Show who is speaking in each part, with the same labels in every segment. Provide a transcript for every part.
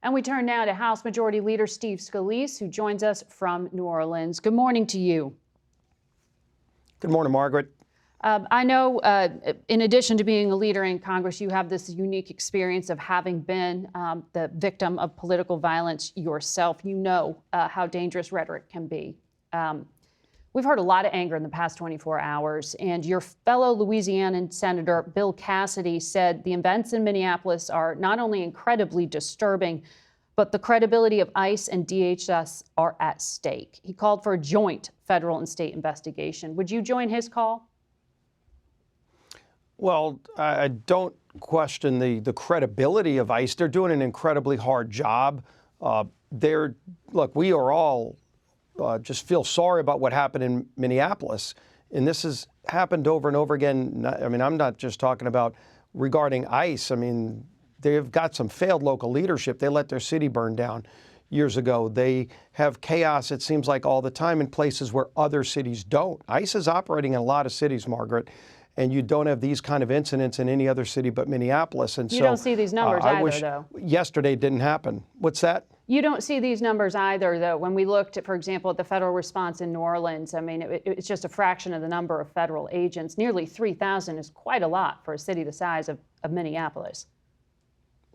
Speaker 1: And we turn now to House Majority Leader Steve Scalise, who joins us from New Orleans. Good morning to you.
Speaker 2: Good morning, Margaret.
Speaker 1: I know, in addition to being a leader in Congress, you have this unique experience of having been the victim of political violence yourself. You know how dangerous rhetoric can be. We've heard a lot of anger in the past 24 hours, and your fellow Louisianan Senator Bill Cassidy said the events in Minneapolis are not only incredibly disturbing, but the credibility of ICE and DHS are at stake. He called for a joint federal and state investigation. Would you join his call?
Speaker 2: Well, I don't question the credibility of ICE. They're doing an incredibly hard job. Look, we are all just feel sorry about what happened in Minneapolis. And this has happened over and over again. I mean, I'm not just talking about regarding ICE. I mean, they've got some failed local leadership. They let their city burn down years ago. They have chaos, it seems like, all the time in places where other cities don't. ICE is operating in a lot of cities, Margaret, and you don't have these kind of incidents in any other city but Minneapolis. And
Speaker 1: you don't see these numbers either, though.
Speaker 2: Yesterday didn't happen. What's that?
Speaker 1: You don't see these numbers either, though. When we looked at, for example, at the federal response in New Orleans, I mean, it's just a fraction of the number of federal agents. Nearly 3,000 is quite a lot for a city the size of Minneapolis.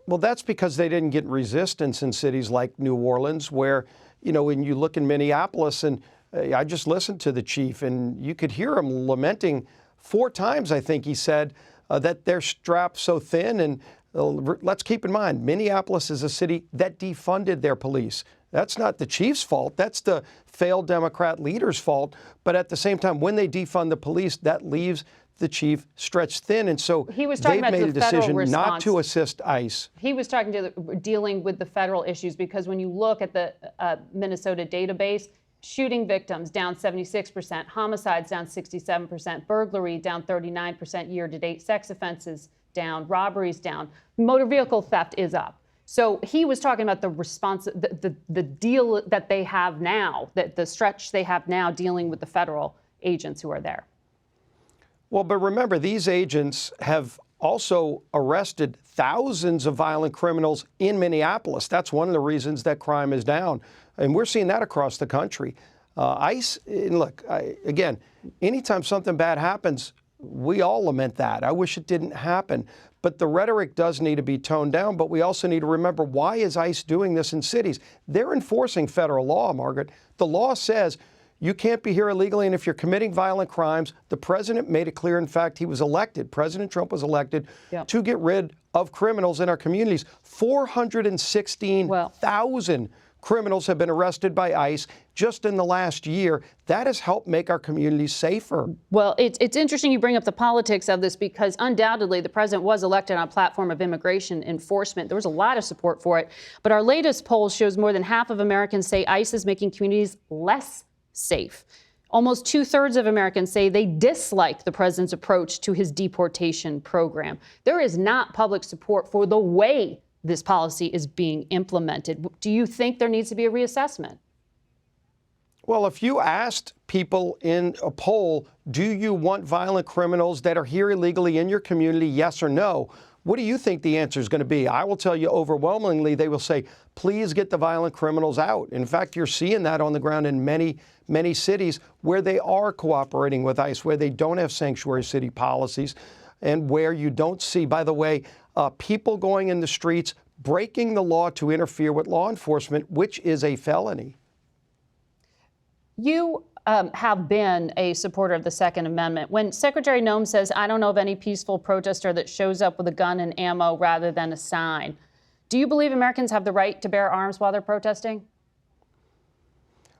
Speaker 2: Well, that's because they didn't get resistance in cities like New Orleans, where, you know, when you look in Minneapolis, and I just listened to the chief, and you could hear him lamenting 4 times, I think he said, that they're strapped so thin. And let's keep in mind, Minneapolis is a city that defunded their police. That's not the chief's fault. That's the failed Democrat leader's fault. But at the same time, when they defund the police, that leaves the chief stretched thin. And so they've made a decision not to assist ICE.
Speaker 1: He was talking to dealing with the federal issues, because when you look at the Minnesota database, shooting victims down 76%, homicides down 67%, burglary down 39% year-to-date, sex offenses down, robberies down, motor vehicle theft is up. So he was talking about the response, the deal that they have now, the stretch they have now dealing with the federal agents who are there.
Speaker 2: Well, but remember, these agents have also arrested thousands of violent criminals in Minneapolis. That's one of the reasons that crime is down. And we're seeing that across the country. ICE, and look, again, anytime something bad happens, we all lament that. I wish it didn't happen. But the rhetoric does need to be toned down. But we also need to remember, why is ICE doing this in cities? They're enforcing federal law, Margaret. The law says you can't be here illegally, and if you're committing violent crimes, the president made it clear. In fact, he was elected. President Trump was elected to get rid of criminals in our communities. 416,000 criminals have been arrested by ICE just in the last year. That has helped make our communities safer.
Speaker 1: Well, it's interesting you bring up the politics of this, because undoubtedly the president was elected on a platform of immigration enforcement. There was a lot of support for it. But our latest poll shows more than half of Americans say ICE is making communities less safe. Almost 2/3 of Americans say they dislike the president's approach to his deportation program. There is not public support for the way this policy is being implemented. Do you think there needs to be a reassessment?
Speaker 2: Well, if you asked people in a poll, do you want violent criminals that are here illegally in your community, yes or no? What do you think the answer is going to be? I will tell you, overwhelmingly, they will say, please get the violent criminals out. In fact, you're seeing that on the ground in many, many cities where they are cooperating with ICE, where they don't have sanctuary city policies, and where you don't see, by the way, people going in the streets breaking the law to interfere with law enforcement, which is a felony.
Speaker 1: You have been a supporter of the Second Amendment. When Secretary Noem says, I don't know of any peaceful protester that shows up with a gun and ammo rather than a sign, do you believe Americans have the right to bear arms while they're protesting?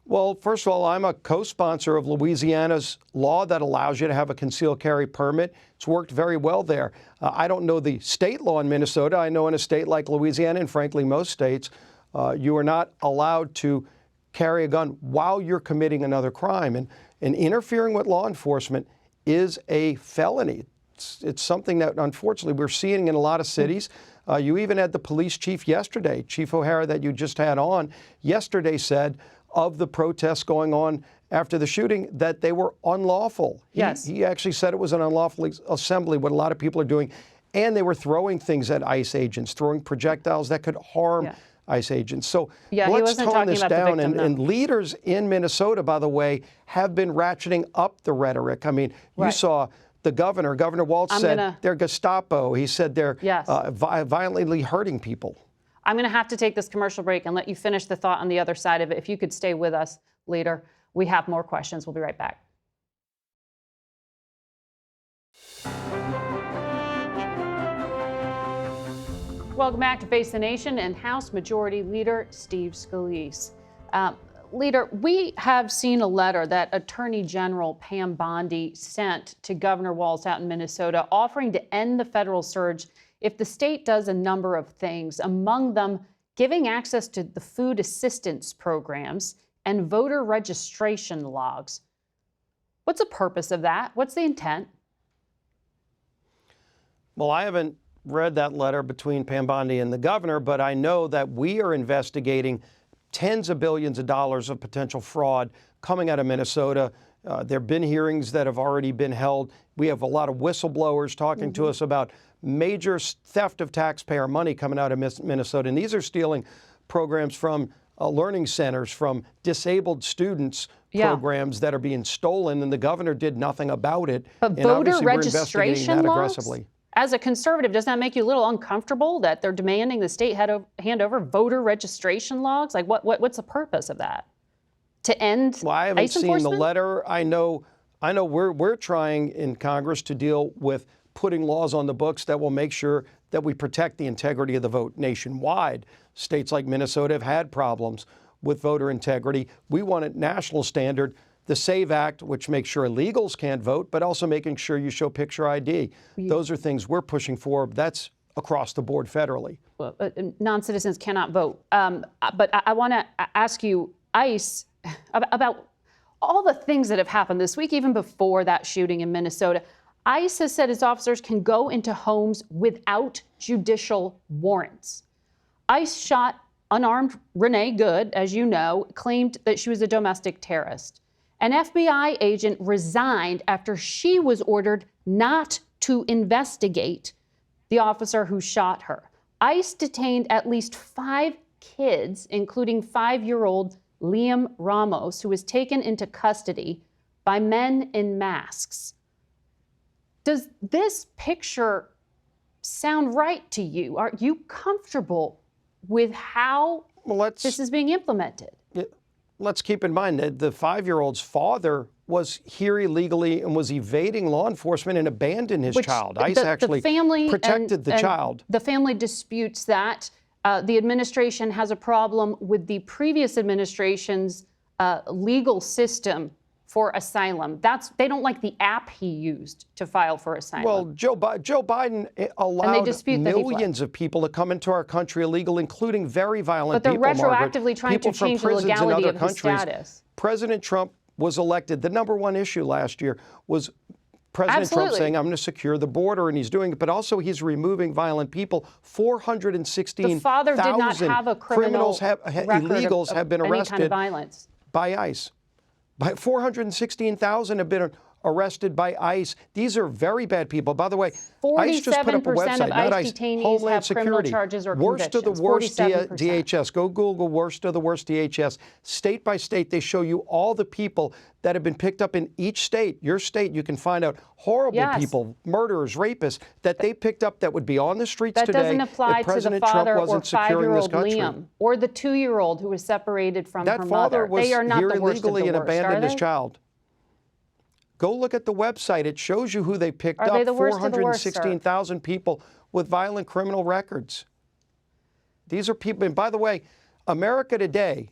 Speaker 2: Well, first of all, I'm a co-sponsor of Louisiana's law that allows you to have a concealed carry permit. It's worked very well there. I don't know the state law in Minnesota. I know in a state like Louisiana, and frankly, most states, you are not allowed to carry a gun while you're committing another crime. And interfering with law enforcement is a felony. It's something that, unfortunately, we're seeing in a lot of cities. You even had the police chief yesterday, Chief O'Hara, that you just had on, yesterday said of the protests going on after the shooting that they were unlawful. He actually said it was an unlawful assembly, what a lot of people are doing. And they were throwing things at ICE agents, throwing projectiles that could harm ICE agents. So
Speaker 1: Yeah, he
Speaker 2: let's
Speaker 1: wasn't
Speaker 2: tone
Speaker 1: talking
Speaker 2: this
Speaker 1: about the
Speaker 2: down.
Speaker 1: victim,
Speaker 2: And leaders in Minnesota, by the way, have been ratcheting up the rhetoric. I mean, you
Speaker 1: Right.
Speaker 2: saw the Governor Walz said they're Gestapo. He said they're
Speaker 1: Yes.
Speaker 2: violently hurting people.
Speaker 1: I'm going to have to take this commercial break and let you finish the thought on the other side of it. If you could stay with us, Leader. We have more questions. We'll be right back. Welcome back to Face the Nation and House Majority Leader Steve Scalise. Leader, we have seen a letter that Attorney General Pam Bondi sent to Governor Walz out in Minnesota offering to end the federal surge if the state does a number of things, among them giving access to the food assistance programs and voter registration logs. What's the purpose of that? What's the intent?
Speaker 2: Well, I haven't read that letter between Pam Bondi and the governor, but I know that we are investigating tens of billions of dollars of potential fraud coming out of Minnesota. There have been hearings that have already been held. We have a lot of whistleblowers talking to us about major theft of taxpayer money coming out of Minnesota. And these are stealing programs from learning centers, from disabled students, programs that are being stolen, and the governor did nothing about it.
Speaker 1: But
Speaker 2: and
Speaker 1: voter
Speaker 2: we're investigating
Speaker 1: registration
Speaker 2: that
Speaker 1: laws?
Speaker 2: aggressively.
Speaker 1: As a conservative, doesn't that make you a little uncomfortable that they're demanding the state hand over voter registration logs? Like, what's the purpose of that? To end
Speaker 2: Well, I haven't
Speaker 1: ICE
Speaker 2: seen
Speaker 1: enforcement?
Speaker 2: the letter. I know we're trying in Congress to deal with putting laws on the books that will make sure that we protect the integrity of the vote nationwide. States like Minnesota have had problems with voter integrity. We want a national standard. The SAVE Act, which makes sure illegals can't vote, but also making sure you show picture ID. Those are things we're pushing for. That's across the board federally.
Speaker 1: Well, non-citizens cannot vote. But I want to ask you, ICE, about all the things that have happened this week, even before that shooting in Minnesota. ICE has said its officers can go into homes without judicial warrants. ICE shot unarmed Renee Good, as you know, claimed that she was a domestic terrorist. An FBI agent resigned after she was ordered not to investigate the officer who shot her. ICE detained at least 5 kids, including 5-year-old Liam Ramos, who was taken into custody by men in masks. Does this picture sound right to you? Are you comfortable with how this is being implemented?
Speaker 2: Let's keep in mind that the 5-year-old's father was here illegally and was evading law enforcement and abandoned his child. ICE actually protected the child.
Speaker 1: The family disputes that. The administration has a problem with the previous administration's legal system for asylum. They don't like the app he used to file for asylum.
Speaker 2: Well, Joe Biden allowed millions of people to come into our country illegal, including very violent people.
Speaker 1: But they're retroactively trying to change the legality of his status.
Speaker 2: President Trump was elected. The number one issue last year was President Trump saying, I'm going to secure the border, and he's doing it. But also he's removing violent people. 416,000
Speaker 1: the father did not have a criminals
Speaker 2: illegals have been arrested
Speaker 1: any kind of violence.
Speaker 2: By ICE. 416,000 have been arrested by ICE. These are very bad people. By the way, ICE just put up a website, not ICE, Homeland Security. Worst of the worst DHS. Go Google worst of the worst DHS. State by state, they show you all the people that have been picked up in each state. Your state, you can find out horrible people, murderers, rapists, that they picked up that would be on the streets today.
Speaker 1: That doesn't apply
Speaker 2: if
Speaker 1: to the
Speaker 2: President
Speaker 1: father
Speaker 2: Trump wasn't
Speaker 1: or
Speaker 2: securing this
Speaker 1: 5-year-old
Speaker 2: country.
Speaker 1: Liam or the 2-year-old who was separated from her
Speaker 2: That
Speaker 1: mother.
Speaker 2: father was
Speaker 1: They are not
Speaker 2: here
Speaker 1: the worst of the
Speaker 2: illegally and
Speaker 1: worst,
Speaker 2: abandoned
Speaker 1: are
Speaker 2: his
Speaker 1: they?
Speaker 2: child. Go look at the website. It shows you who they picked
Speaker 1: Are
Speaker 2: up.
Speaker 1: they the worst of the worst, sir?
Speaker 2: 416,000 people with violent criminal records. These are people, and by the way, America today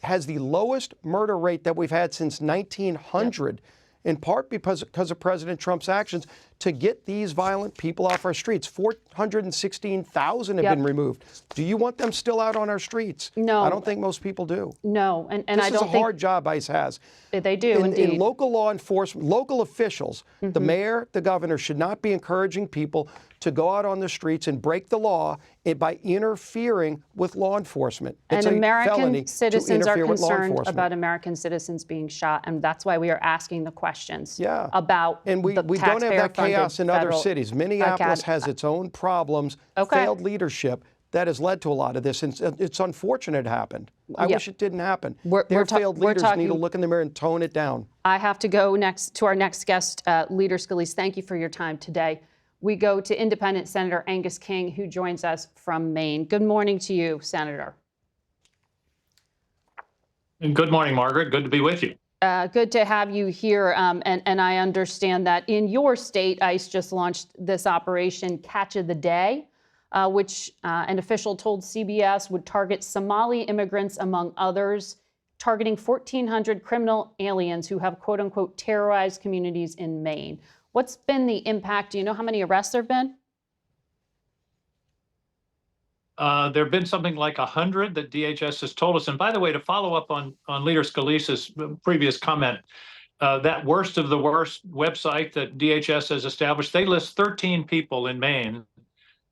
Speaker 2: has the lowest murder rate that we've had since 1900, in part because of President Trump's actions to get these violent people off our streets. 416,000 have been removed. Do you want them still out on our streets?
Speaker 1: No.
Speaker 2: I don't think most people do.
Speaker 1: No, and
Speaker 2: this
Speaker 1: I don't
Speaker 2: is a hard job ICE has.
Speaker 1: They do, indeed.
Speaker 2: In local law enforcement, local officials, the mayor, the governor should not be encouraging people to go out on the streets and break the law by interfering with law enforcement. It's
Speaker 1: and
Speaker 2: a felony
Speaker 1: American citizens
Speaker 2: to
Speaker 1: are
Speaker 2: interfere with law
Speaker 1: concerned
Speaker 2: enforcement.
Speaker 1: about American citizens being shot, and that's why we are asking the questions
Speaker 2: Yeah.
Speaker 1: about
Speaker 2: and we don't have that chaos in other cities. Minneapolis has its own problems, failed leadership. that has led to a lot of this. And it's unfortunate it happened. I wish it didn't happen. Their failed leaders need to look in the mirror and tone it down.
Speaker 1: I have to go next to our next guest, Leader Scalise. Thank you for your time today. We go to Independent Senator Angus King, who joins us from Maine. Good morning to you, Senator.
Speaker 3: Good morning, Margaret. Good to be with you.
Speaker 1: Good to have you here. And I understand that in your state, ICE just launched this operation Catch of the Day, which an official told CBS would target Somali immigrants, among others, targeting 1,400 criminal aliens who have, quote unquote, terrorized communities in Maine. What's been the impact? Do you know how many arrests there have been?
Speaker 3: There have been something like 100 that DHS has told us. And by the way, to follow up on Leader Scalise's previous comment, that worst of the worst website that DHS has established, they list 13 people in Maine.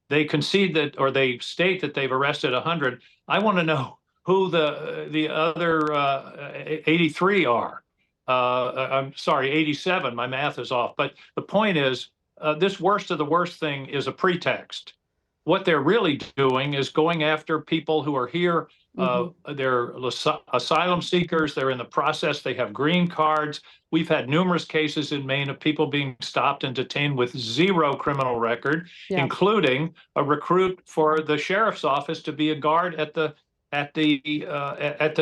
Speaker 3: They concede that, or they state that they've arrested 100. I want to know who the other 83 are. I'm sorry, 87. My math is off. But the point is, this worst of the worst thing is a pretext. What they're really doing is going after people who are here. They're asylum seekers. They're in the process. They have green cards. We've had numerous cases in Maine of people being stopped and detained with zero criminal record, including a recruit for the sheriff's office to be a guard at the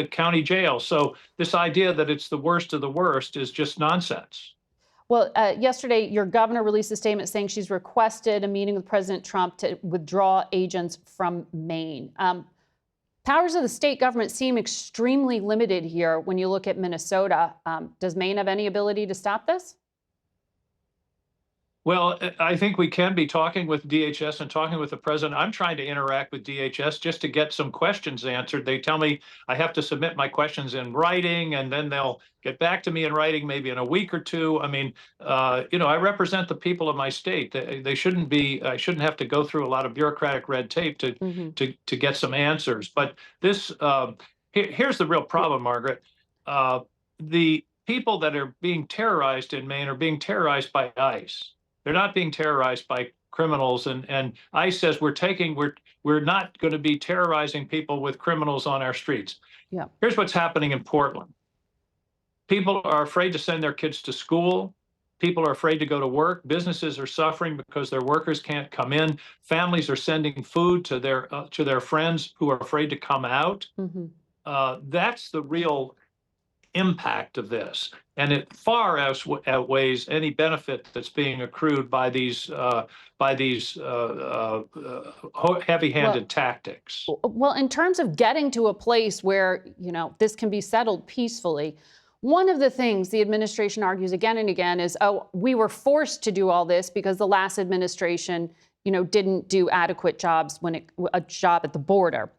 Speaker 3: county jail. So this idea that it's the worst of the worst is just nonsense.
Speaker 1: Well, yesterday, your governor released a statement saying she's requested a meeting with President Trump to withdraw agents from Maine. Powers of the state government seem extremely limited here when you look at Minnesota. Does Maine have any ability to stop this?
Speaker 3: Well, I think we can be talking with DHS and talking with the president. I'm trying to interact with DHS just to get some questions answered. They tell me I have to submit my questions in writing, and then they'll get back to me in writing maybe in a week or two. I mean, I represent the people of my state. They shouldn't be. I shouldn't have to go through a lot of bureaucratic red tape to get some answers. But this here's the real problem, Margaret. The people that are being terrorized in Maine are being terrorized by ICE. They're not being terrorized by criminals, and ICE says we're not going to be terrorizing people with criminals on our streets.
Speaker 1: Yeah.
Speaker 3: Here's what's happening in Portland. People are afraid to send their kids to school. People are afraid to go to work. Businesses are suffering because their workers can't come in. Families are sending food to their friends who are afraid to come out. That's the real impact of this, and it far outweighs any benefit that's being accrued by these heavy-handed tactics.
Speaker 1: Well, in terms of getting to a place where this can be settled peacefully, one of the things the administration argues again and again is, oh, we were forced to do all this because the last administration, didn't do adequate jobs a job at the border.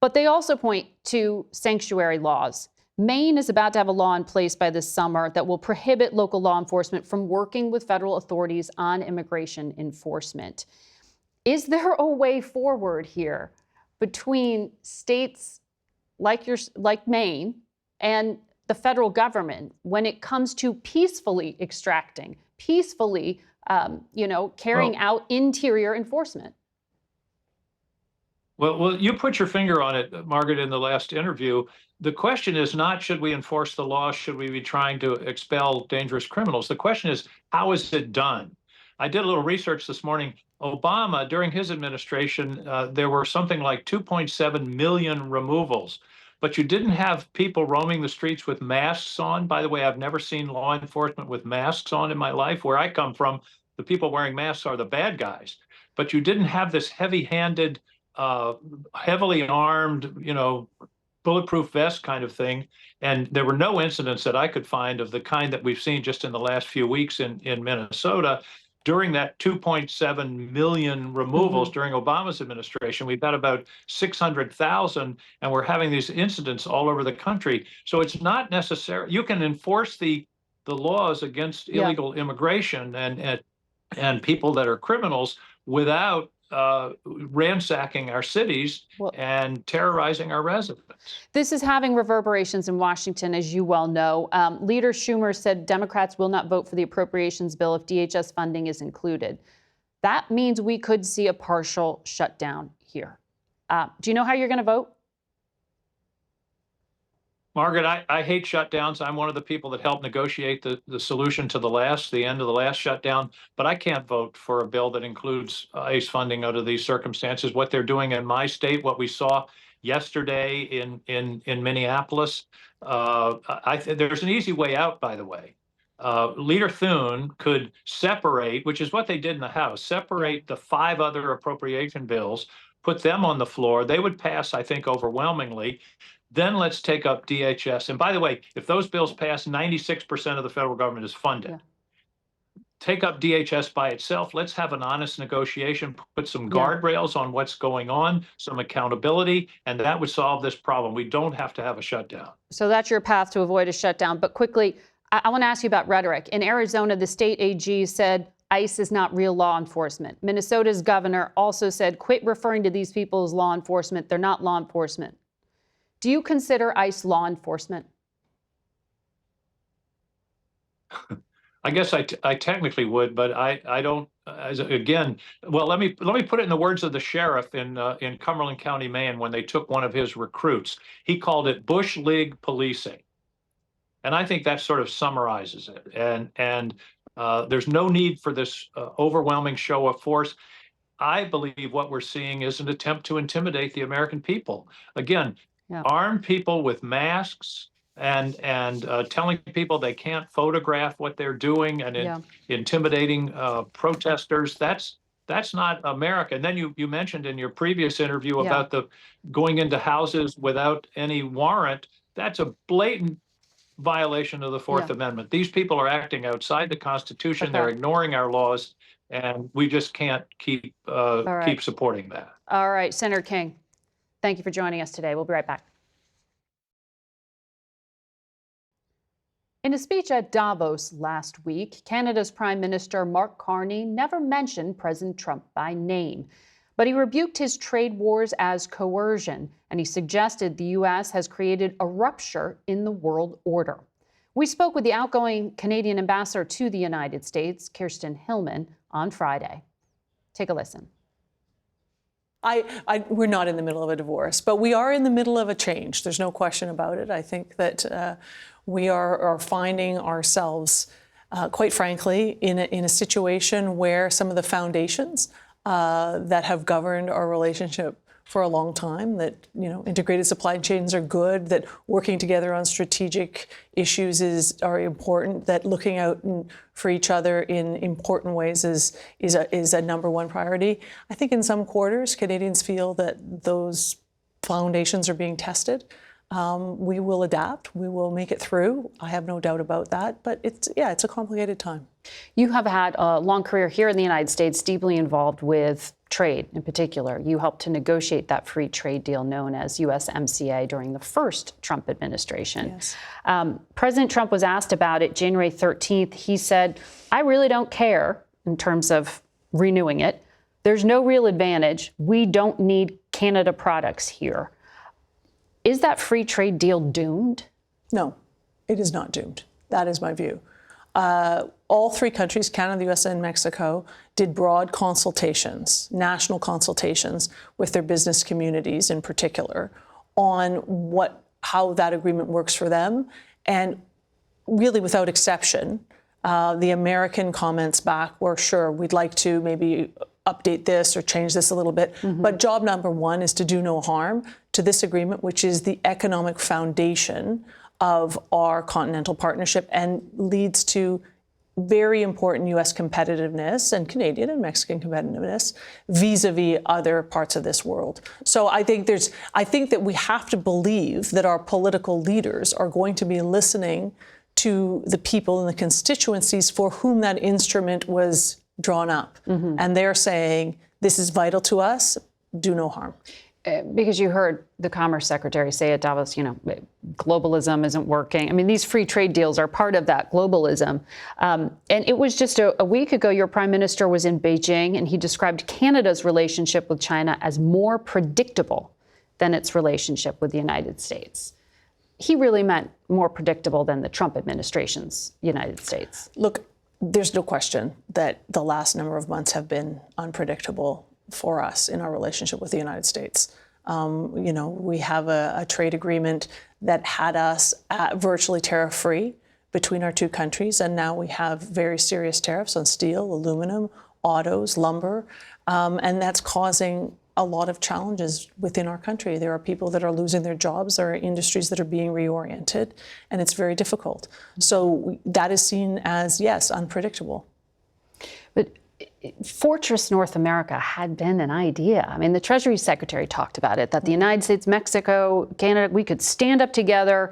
Speaker 1: But they also point to sanctuary laws. Maine is about to have a law in place by this summer that will prohibit local law enforcement from working with federal authorities on immigration enforcement. Is there a way forward here between states like Maine and the federal government when it comes to peacefully extracting, peacefully, carrying out interior enforcement?
Speaker 3: Well, you put your finger on it, Margaret, in the last interview. The question is not, should we enforce the law? Should we be trying to expel dangerous criminals? The question is, how is it done? I did a little research this morning. Obama, during his administration, there were something like 2.7 million removals, but you didn't have people roaming the streets with masks on. By the way, I've never seen law enforcement with masks on in my life. Where I come from, the people wearing masks are the bad guys, but you didn't have this heavy-handed, heavily armed, bulletproof vest kind of thing. And there were no incidents that I could find of the kind that we've seen just in the last few weeks in Minnesota. During that 2.7 million removals during Obama's administration, we've got about 600,000, and we're having these incidents all over the country. So it's not necessary. You can enforce the laws against illegal immigration and people that are criminals without ransacking our cities and terrorizing our residents.
Speaker 1: This is having reverberations in Washington, as you well know. Leader Schumer said Democrats will not vote for the appropriations bill if DHS funding is included. That means we could see a partial shutdown here. Do you know how you're going to vote?
Speaker 3: Margaret, I hate shutdowns. I'm one of the people that helped negotiate the solution to the end of the last shutdown, but I can't vote for a bill that includes ICE funding under these circumstances. What they're doing in my state, what we saw yesterday in Minneapolis, there's an easy way out, by the way. Leader Thune could separate, which is what they did in the House, separate the 5 other appropriation bills, put them on the floor. They would pass, I think, overwhelmingly. Then let's take up DHS. And by the way, if those bills pass, 96% of the federal government is funded. Yeah. Take up DHS by itself. Let's have an honest negotiation, put some guardrails on what's going on, some accountability, and that would solve this problem. We don't have to have a shutdown.
Speaker 1: So that's your path to avoid a shutdown. But quickly, I want to ask you about rhetoric. In Arizona, the state AG said ICE is not real law enforcement. Minnesota's governor also said, quit referring to these people as law enforcement. They're not law enforcement. Do you consider ICE law enforcement?
Speaker 3: I guess I technically would, but I don't. Again, well, let me put it in the words of the sheriff in Cumberland County, Maine, when they took one of his recruits. He called it Bush League policing, and I think that sort of summarizes it. And there's no need for this overwhelming show of force. I believe what we're seeing is an attempt to intimidate the American people. Again. Yeah. Arm people with masks and telling people they can't photograph what they're doing and intimidating protesters. That's not America. And then you mentioned in your previous interview about the going into houses without any warrant. That's a blatant violation of the Fourth Amendment. These people are acting outside the Constitution. They're ignoring our laws, and we just can't keep supporting that.
Speaker 1: All right, Senator King. Thank you for joining us today. We'll be right back. In a speech at Davos last week, Canada's Prime Minister Mark Carney never mentioned President Trump by name, but he rebuked his trade wars as coercion, and he suggested the U.S. has created a rupture in the world order. We spoke with the outgoing Canadian ambassador to the United States, Kirsten Hillman, on Friday. Take a listen.
Speaker 4: We're not in the middle of a divorce, but we are in the middle of a change. There's no question about it. I think that we are finding ourselves, quite frankly, in a situation where some of the foundations that have governed our relationship for a long time, that integrated supply chains are good, that working together on strategic issues are important, that looking out for each other in important ways is a number one priority. I think in some quarters, Canadians feel that those foundations are being tested. We will adapt. We will make it through. I have no doubt about that. But it's a complicated time.
Speaker 1: You have had a long career here in the United States, deeply involved with trade in particular. You helped to negotiate that free trade deal known as USMCA during the first Trump administration. Yes. President Trump was asked about it January 13th. He said, I really don't care in terms of renewing it. There's no real advantage. We don't need Canada products here. Is that free trade deal doomed?
Speaker 4: No, it is not doomed. That is my view. All 3 countries, Canada, the U.S., and Mexico, did broad consultations, national consultations with their business communities in particular on how that agreement works for them. And really, without exception, the American comments back were, sure, we'd like to maybe update this or change this a little bit. Mm-hmm. But job number 1 is to do no harm to this agreement, which is the economic foundation of our continental partnership and leads to very important U.S. competitiveness and Canadian and Mexican competitiveness vis-a-vis other parts of this world. So I think that we have to believe that our political leaders are going to be listening to the people and the constituencies for whom that instrument was drawn up. Mm-hmm. And they're saying, this is vital to us, do no harm.
Speaker 1: Because you heard the Commerce Secretary say at Davos, globalism isn't working. I mean, these free trade deals are part of that globalism. And it was just a week ago, your prime minister was in Beijing, and he described Canada's relationship with China as more predictable than its relationship with the United States. He really meant more predictable than the Trump administration's United States.
Speaker 4: Look, there's no question that the last number of months have been unpredictable for us in our relationship with the United States. We have a trade agreement that had us virtually tariff-free between our two countries, and now we have very serious tariffs on steel, aluminum, autos, lumber, and that's causing a lot of challenges within our country. There are people that are losing their jobs, there are industries that are being reoriented, and it's very difficult. So that is seen as, yes, unpredictable.
Speaker 1: But Fortress North America had been an idea. I mean, the Treasury Secretary talked about it, that the United States, Mexico, Canada, we could stand up together,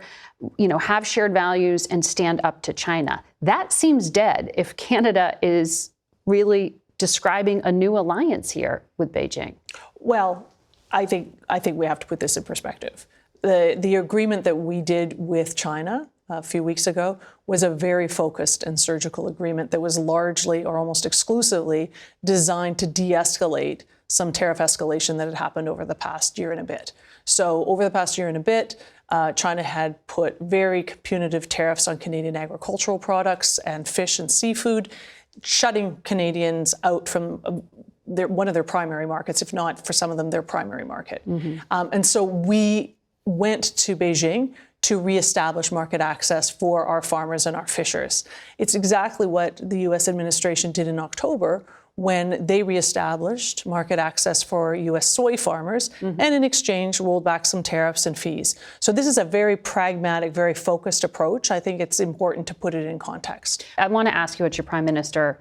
Speaker 1: have shared values and stand up to China. That seems dead if Canada is really describing a new alliance here with Beijing.
Speaker 4: Well, I think we have to put this in perspective. The agreement that we did with China a few weeks ago was a very focused and surgical agreement that was largely or almost exclusively designed to de-escalate some tariff escalation that had happened over the past year and a bit. So over the past year and a bit, China had put very punitive tariffs on Canadian agricultural products and fish and seafood, shutting Canadians out from one of their primary markets, if not for some of them their primary market. And so we went to Beijing to reestablish market access for our farmers and our fishers. It's exactly what the U.S. administration did in October when they reestablished market access for U.S. soy farmers and in exchange rolled back some tariffs and fees. So this is a very pragmatic, very focused approach. I think it's important to put it in context.
Speaker 1: I want to ask you what your prime minister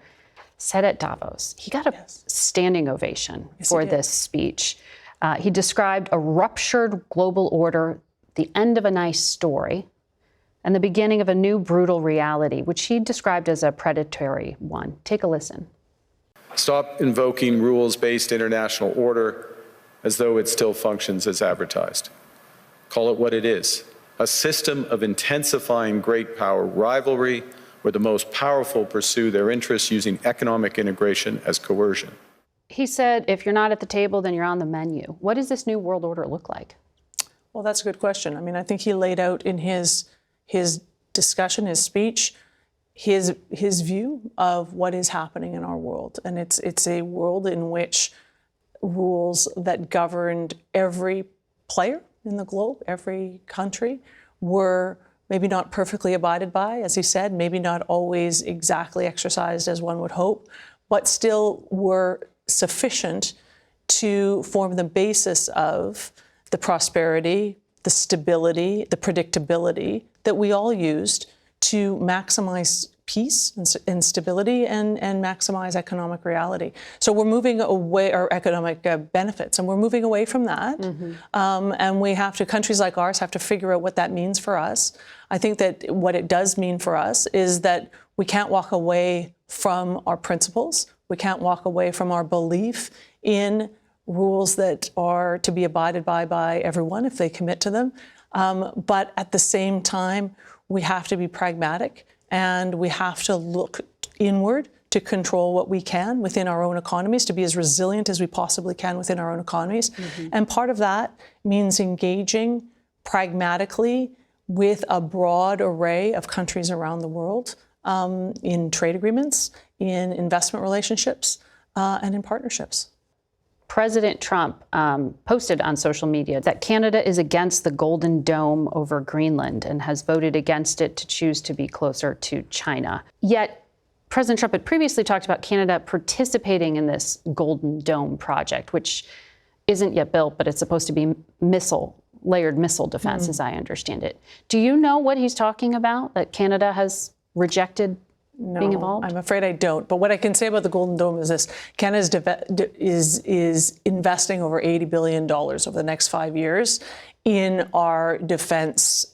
Speaker 1: said at Davos. He got a standing ovation for this speech. He described a ruptured global order, the end of a nice story, and the beginning of a new brutal reality, which he described as a predatory one. Take a listen.
Speaker 5: Stop invoking rules-based international order as though it still functions as advertised. Call it what it is, a system of intensifying great power rivalry where the most powerful pursue their interests using economic integration as coercion.
Speaker 1: He said, if you're not at the table, then you're on the menu. What does this new world order look like?
Speaker 4: Well, that's a good question. I mean, I think he laid out in his discussion, his speech, his view of what is happening in our world. And it's a world in which rules that governed every player in the globe, every country, were maybe not perfectly abided by, as he said, maybe not always exactly exercised as one would hope, but still were sufficient to form the basis of the prosperity, the stability, the predictability that we all used to maximize peace and stability and maximize economic reality. So we're moving away, or economic benefits, and we're moving away from that. And we have to, countries like ours have to figure out what that means for us. I think that what it does mean for us is that we can't walk away from our principles. We can't walk away from our belief in rules that are to be abided by everyone if they commit to them. But at the same time, we have to be pragmatic and we have to look inward to control what we can within our own economies, to be as resilient as we possibly can within our own economies. And part of that means engaging pragmatically with a broad array of countries around the world in trade agreements, in investment relationships, and in partnerships.
Speaker 1: President Trump posted on social media that Canada is against the Golden Dome over Greenland and has voted against it to choose to be closer to China. Yet, President Trump had previously talked about Canada participating in this Golden Dome project, which isn't yet built, but it's supposed to be layered missile defense, as I understand it. Do you know what he's talking about, that Canada has rejected being involved?
Speaker 4: I'm afraid I don't. But what I can say about the Golden Dome is this: Canada is investing over $80 billion over the next 5 years in our defense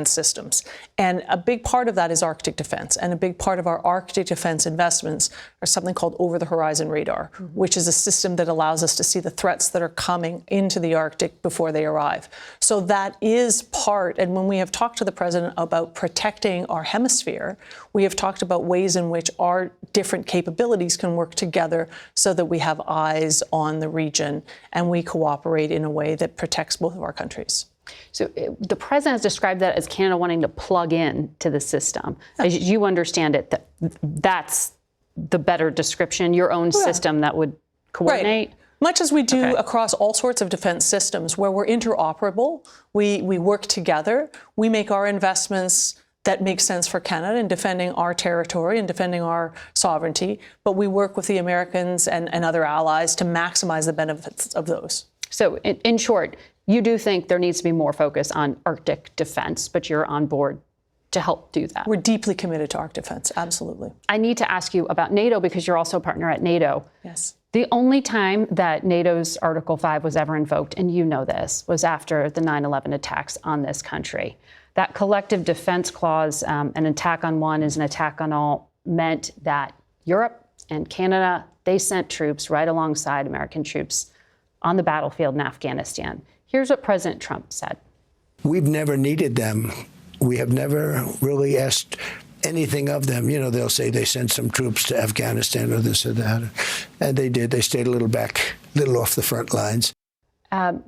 Speaker 4: systems. And a big part of that is Arctic defense. And a big part of our Arctic defense investments are something called over-the-horizon radar, which is a system that allows us to see the threats that are coming into the Arctic before they arrive. So that is part, and when we have talked to the president about protecting our hemisphere, we have talked about ways in which our different capabilities can work together so that we have eyes on the region and we cooperate in a way that protects both of our countries.
Speaker 1: So the president has described that as Canada wanting to plug in to the system. As you understand it, that's the better description, your own system that would coordinate?
Speaker 4: Much as we do
Speaker 1: Okay.
Speaker 4: across all sorts of defense systems where we're interoperable, we work together, we make our investments that make sense for Canada in defending our territory and defending our sovereignty, but we work with the Americans and other allies to maximize the benefits of those.
Speaker 1: So in short, you do think there needs to be more focus on Arctic defense, but you're on board to help do that.
Speaker 4: We're deeply committed to Arctic defense, absolutely.
Speaker 1: I need to ask you about NATO because you're also a partner at NATO.
Speaker 4: Yes.
Speaker 1: The only time that NATO's Article 5 was ever invoked, and you know this, was after the 9/11 attacks on this country. That collective defense clause, an attack on one is an attack on all, meant that Europe and Canada, they sent troops right alongside American troops on the battlefield in Afghanistan. Here's what President Trump said.
Speaker 6: We've never needed them. We have never really asked anything of them. You know, they'll say they sent some troops to Afghanistan or this or that. And they did. They stayed a little back, a little off the front lines.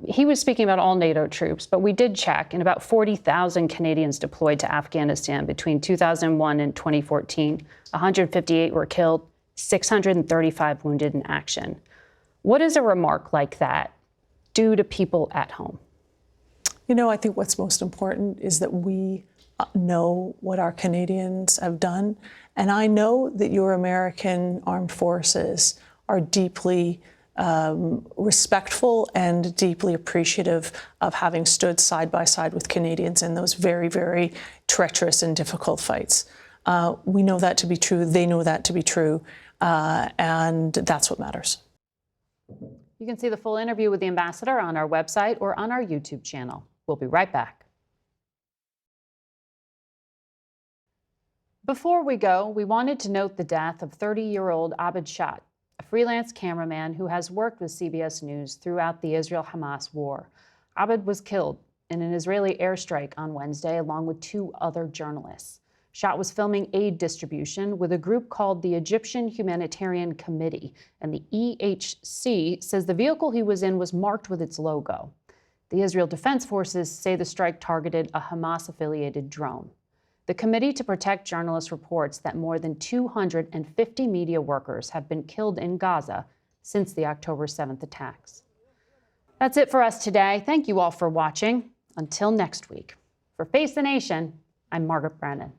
Speaker 1: He was speaking about all NATO troops, but we did check, and about 40,000 Canadians deployed to Afghanistan between 2001 and 2014. 158 were killed, 635 wounded in action. What does a remark like that do to people at home?
Speaker 4: You know, I think what's most important is that we know what our Canadians have done. And I know that your American armed forces are deeply respectful and deeply appreciative of having stood side by side with Canadians in those very, very treacherous and difficult fights. We know that to be true. They know that to be true. And that's what matters.
Speaker 1: You can see the full interview with the ambassador on our website or on our YouTube channel. We'll be right back. Before we go, we wanted to note the death of 30-year-old Abed Shat, a freelance cameraman who has worked with CBS News throughout the Israel-Hamas war. Abed was killed in an Israeli airstrike on Wednesday, along with 2 other journalists. Shat was filming aid distribution with a group called the Egyptian Humanitarian Committee, and the EHC says the vehicle he was in was marked with its logo. The Israel Defense Forces say the strike targeted a Hamas-affiliated drone. The Committee to Protect Journalists reports that more than 250 media workers have been killed in Gaza since the October 7th attacks. That's it for us today. Thank you all for watching. Until next week. For Face the Nation, I'm Margaret Brennan.